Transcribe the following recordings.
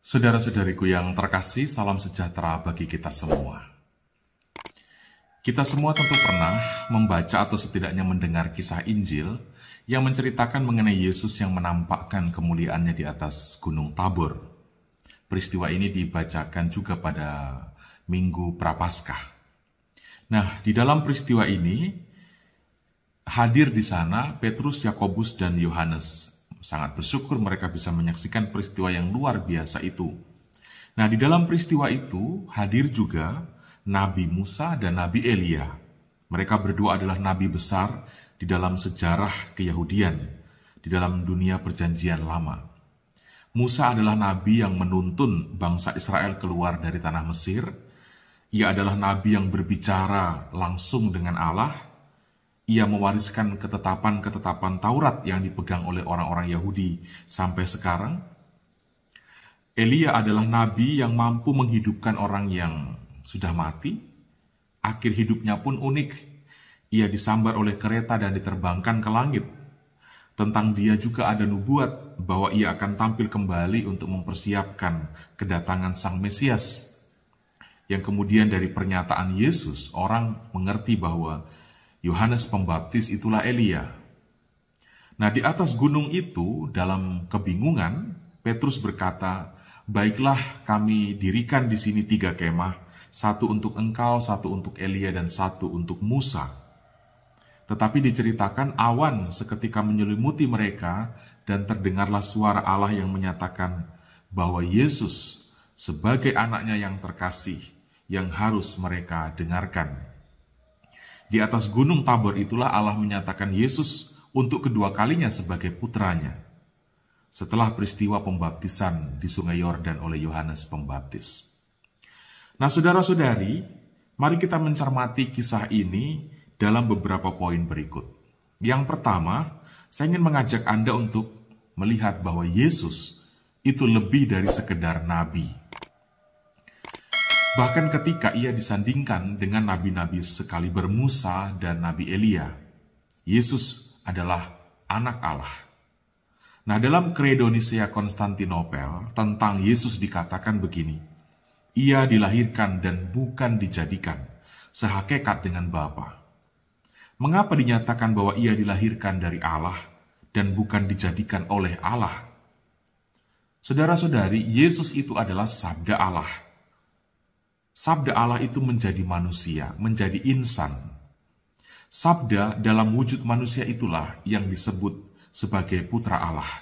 Saudara-saudariku yang terkasih, salam sejahtera bagi kita semua. Kita semua tentu pernah membaca atau setidaknya mendengar kisah Injil yang menceritakan mengenai Yesus yang menampakkan kemuliaannya di atas Gunung Tabor. Peristiwa ini dibacakan juga pada Minggu Prapaskah. Nah, di dalam peristiwa ini hadir di sana Petrus, Yakobus, dan Yohanes. Sangat bersyukur mereka bisa menyaksikan peristiwa yang luar biasa itu. Nah, di dalam peristiwa itu hadir juga Nabi Musa dan Nabi Elia. Mereka berdua adalah nabi besar di dalam sejarah Keyahudian, di dalam dunia perjanjian lama. Musa adalah nabi yang menuntun bangsa Israel keluar dari tanah Mesir. Ia adalah nabi yang berbicara langsung dengan Allah. Ia mewariskan ketetapan-ketetapan Taurat yang dipegang oleh orang-orang Yahudi sampai sekarang. Elia adalah nabi yang mampu menghidupkan orang yang sudah mati. Akhir hidupnya pun unik. Ia disambar oleh kereta dan diterbangkan ke langit. Tentang dia juga ada nubuat bahwa ia akan tampil kembali untuk mempersiapkan kedatangan Sang Mesias. Yang kemudian dari pernyataan Yesus, orang mengerti bahwa Yohanes Pembaptis itulah Elia. Nah, di atas gunung itu, dalam kebingungan, Petrus berkata, "Baiklah, kami dirikan di sini 3 kemah, satu untuk engkau, satu untuk Elia, dan satu untuk Musa." Tetapi diceritakan awan seketika menyelimuti mereka, dan terdengarlah suara Allah yang menyatakan bahwa Yesus sebagai anaknya yang terkasih, yang harus mereka dengarkan. Di atas gunung Tabor itulah Allah menyatakan Yesus untuk kedua kalinya sebagai putranya. Setelah peristiwa pembaptisan di Sungai Yordan oleh Yohanes Pembaptis. Nah, saudara-saudari, mari kita mencermati kisah ini dalam beberapa poin berikut. Yang pertama, saya ingin mengajak Anda untuk melihat bahwa Yesus itu lebih dari sekedar nabi. Bahkan ketika ia disandingkan dengan nabi-nabi sekaliber Musa dan Nabi Elia, Yesus adalah anak Allah. Nah, dalam Credo Nicea Konstantinopel tentang Yesus dikatakan begini, "Ia dilahirkan dan bukan dijadikan, sehakikat dengan Bapa." Mengapa dinyatakan bahwa ia dilahirkan dari Allah dan bukan dijadikan oleh Allah? Saudara-saudari, Yesus itu adalah sabda Allah. Sabda Allah itu menjadi manusia, menjadi insan. Sabda dalam wujud manusia itulah yang disebut sebagai putra Allah.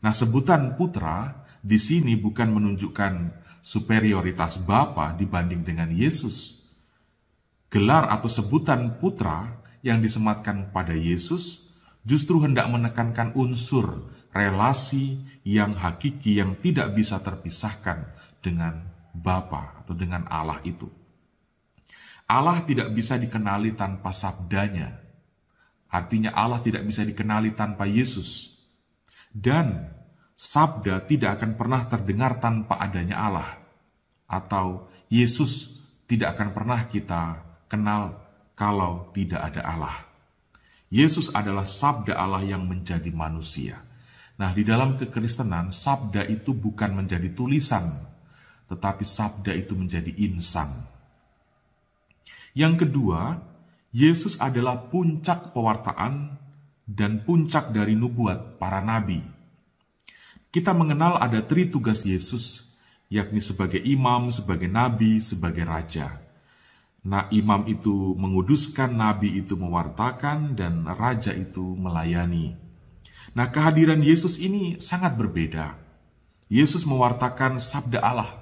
Nah, sebutan putra di sini bukan menunjukkan superioritas Bapa dibanding dengan Yesus. Gelar atau sebutan putra yang disematkan pada Yesus justru hendak menekankan unsur relasi yang hakiki yang tidak bisa terpisahkan dengan Bapa atau dengan Allah itu. Allah tidak bisa dikenali tanpa sabdanya. Artinya Allah tidak bisa dikenali tanpa Yesus. Dan sabda tidak akan pernah terdengar tanpa adanya Allah. Atau Yesus tidak akan pernah kita kenal kalau tidak ada Allah. Yesus adalah sabda Allah yang menjadi manusia. Nah, di dalam kekristenan, sabda itu bukan menjadi tulisan, tetapi sabda itu menjadi insan. Yang kedua, Yesus adalah puncak pewartaan dan puncak dari nubuat para nabi. Kita mengenal ada 3 tugas Yesus, yakni sebagai imam, sebagai nabi, sebagai raja. Nah, imam itu menguduskan, nabi itu mewartakan, dan raja itu melayani. Nah, kehadiran Yesus ini sangat berbeda. Yesus mewartakan sabda Allah,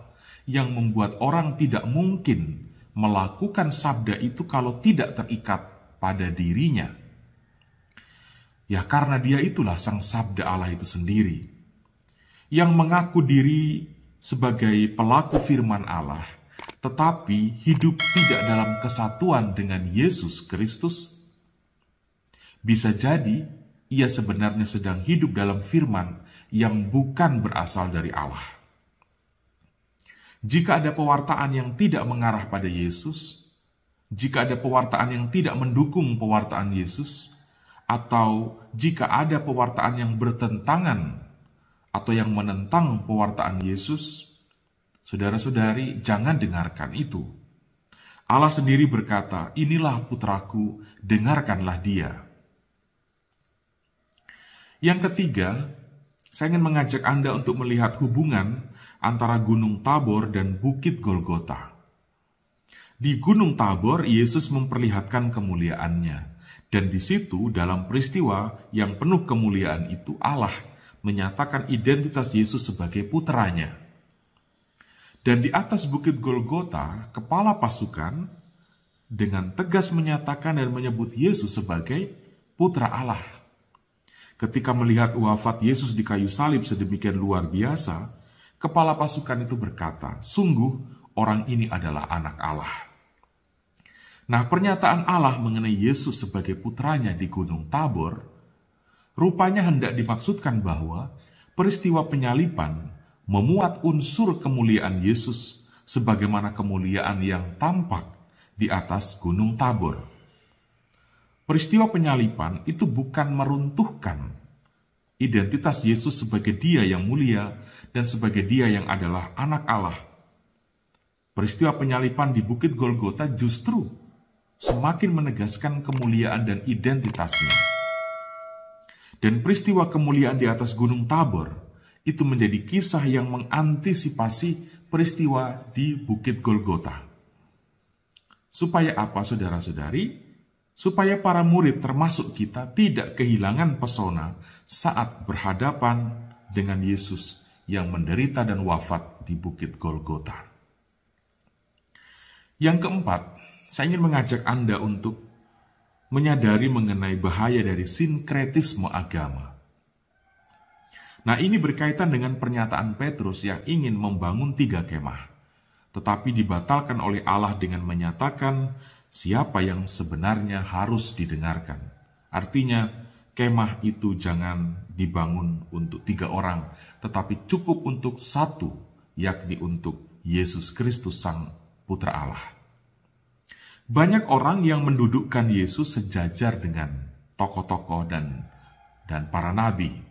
yang membuat orang tidak mungkin melakukan sabda itu kalau tidak terikat pada dirinya. Ya, karena dia itulah sang sabda Allah itu sendiri, yang mengaku diri sebagai pelaku firman Allah, tetapi hidup tidak dalam kesatuan dengan Yesus Kristus. Bisa jadi, ia sebenarnya sedang hidup dalam firman yang bukan berasal dari Allah. Jika ada pewartaan yang tidak mengarah pada Yesus, jika ada pewartaan yang tidak mendukung pewartaan Yesus, atau jika ada pewartaan yang bertentangan atau yang menentang pewartaan Yesus, saudara-saudari, jangan dengarkan itu. Allah sendiri berkata, "Inilah putraku, dengarkanlah dia." Yang ketiga, saya ingin mengajak Anda untuk melihat hubungan antara Gunung Tabor dan Bukit Golgota. Di Gunung Tabor, Yesus memperlihatkan kemuliaannya. Dan di situ, dalam peristiwa yang penuh kemuliaan itu, Allah menyatakan identitas Yesus sebagai putranya. Dan di atas Bukit Golgota, kepala pasukan dengan tegas menyatakan dan menyebut Yesus sebagai putra Allah. Ketika melihat wafat Yesus di kayu salib sedemikian luar biasa, kepala pasukan itu berkata, "Sungguh orang ini adalah anak Allah." Nah, pernyataan Allah mengenai Yesus sebagai putranya di Gunung Tabor, rupanya hendak dimaksudkan bahwa peristiwa penyaliban memuat unsur kemuliaan Yesus sebagaimana kemuliaan yang tampak di atas Gunung Tabor. Peristiwa penyaliban itu bukan meruntuhkan identitas Yesus sebagai Dia yang mulia dan sebagai Dia yang adalah anak Allah. Peristiwa penyaliban di Bukit Golgota justru semakin menegaskan kemuliaan dan identitasnya. Dan peristiwa kemuliaan di atas Gunung Tabor itu menjadi kisah yang mengantisipasi peristiwa di Bukit Golgota. Supaya apa, saudara-saudari? Supaya para murid termasuk kita tidak kehilangan pesona saat berhadapan dengan Yesus yang menderita dan wafat di Bukit Golgota. Yang keempat, saya ingin mengajak Anda untuk menyadari mengenai bahaya dari sinkretisme agama. Nah, ini berkaitan dengan pernyataan Petrus yang ingin membangun 3 kemah, tetapi dibatalkan oleh Allah dengan menyatakan siapa yang sebenarnya harus didengarkan. Artinya, kemah itu jangan dibangun untuk 3 orang, tetapi cukup untuk 1, yakni untuk Yesus Kristus Sang Putra Allah. Banyak orang yang mendudukkan Yesus sejajar dengan tokoh-tokoh dan para nabi.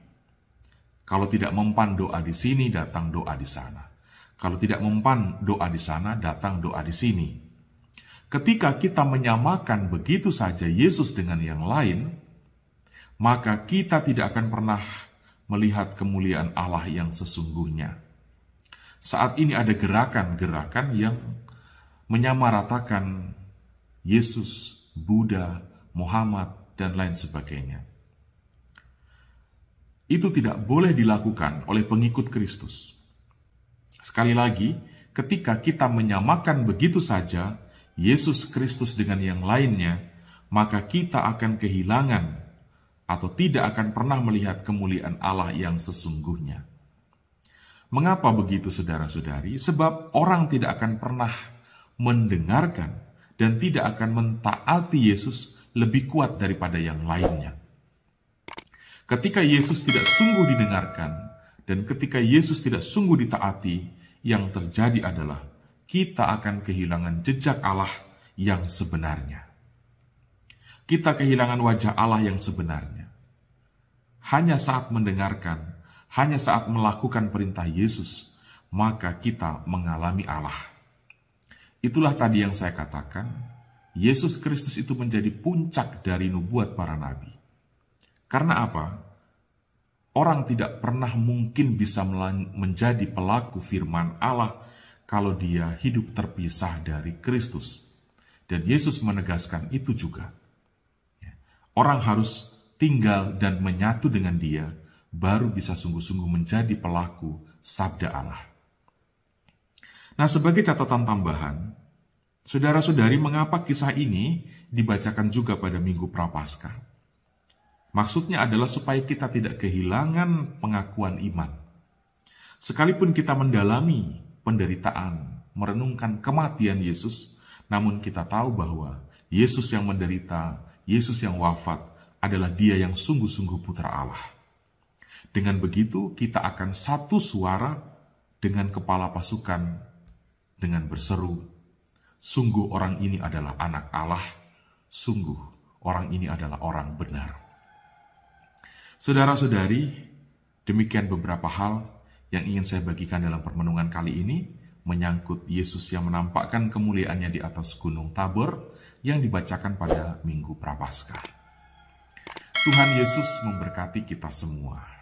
Kalau tidak mempan doa di sini, datang doa di sana. Kalau tidak mempan doa di sana, datang doa di sini. Ketika kita menyamakan begitu saja Yesus dengan yang lain, maka kita tidak akan pernah melihat kemuliaan Allah yang sesungguhnya. Saat ini ada gerakan-gerakan yang menyamaratakan Yesus, Buddha, Muhammad, dan lain sebagainya. Itu tidak boleh dilakukan oleh pengikut Kristus. Sekali lagi, ketika kita menyamakan begitu saja Yesus Kristus dengan yang lainnya, maka kita akan kehilangan atau tidak akan pernah melihat kemuliaan Allah yang sesungguhnya. Mengapa begitu, saudara-saudari? Sebab orang tidak akan pernah mendengarkan dan tidak akan mentaati Yesus lebih kuat daripada yang lainnya. Ketika Yesus tidak sungguh didengarkan dan ketika Yesus tidak sungguh ditaati, yang terjadi adalah kita akan kehilangan jejak Allah yang sebenarnya. Kita kehilangan wajah Allah yang sebenarnya. Hanya saat mendengarkan, hanya saat melakukan perintah Yesus, maka kita mengalami Allah. Itulah tadi yang saya katakan, Yesus Kristus itu menjadi puncak dari nubuat para nabi. Karena apa? Orang tidak pernah mungkin bisa menjadi pelaku firman Allah kalau dia hidup terpisah dari Kristus. Dan Yesus menegaskan itu juga. Orang harus tinggal dan menyatu dengan Dia, baru bisa sungguh-sungguh menjadi pelaku sabda Allah. Nah, sebagai catatan tambahan, saudara-saudari, mengapa kisah ini dibacakan juga pada Minggu Prapaskah? Maksudnya adalah supaya kita tidak kehilangan pengakuan iman. Sekalipun kita mendalami penderitaan, merenungkan kematian Yesus, namun kita tahu bahwa Yesus yang menderita, Yesus yang wafat adalah Dia yang sungguh-sungguh putra Allah. Dengan begitu kita akan satu suara dengan kepala pasukan dengan berseru, sungguh orang ini adalah anak Allah, sungguh orang ini adalah orang benar. Saudara-saudari, Demikian beberapa hal yang ingin saya bagikan dalam permenungan kali ini menyangkut Yesus yang menampakkan kemuliaannya di atas Gunung Tabor yang dibacakan pada Minggu Prapaskah. Tuhan Yesus memberkati kita semua.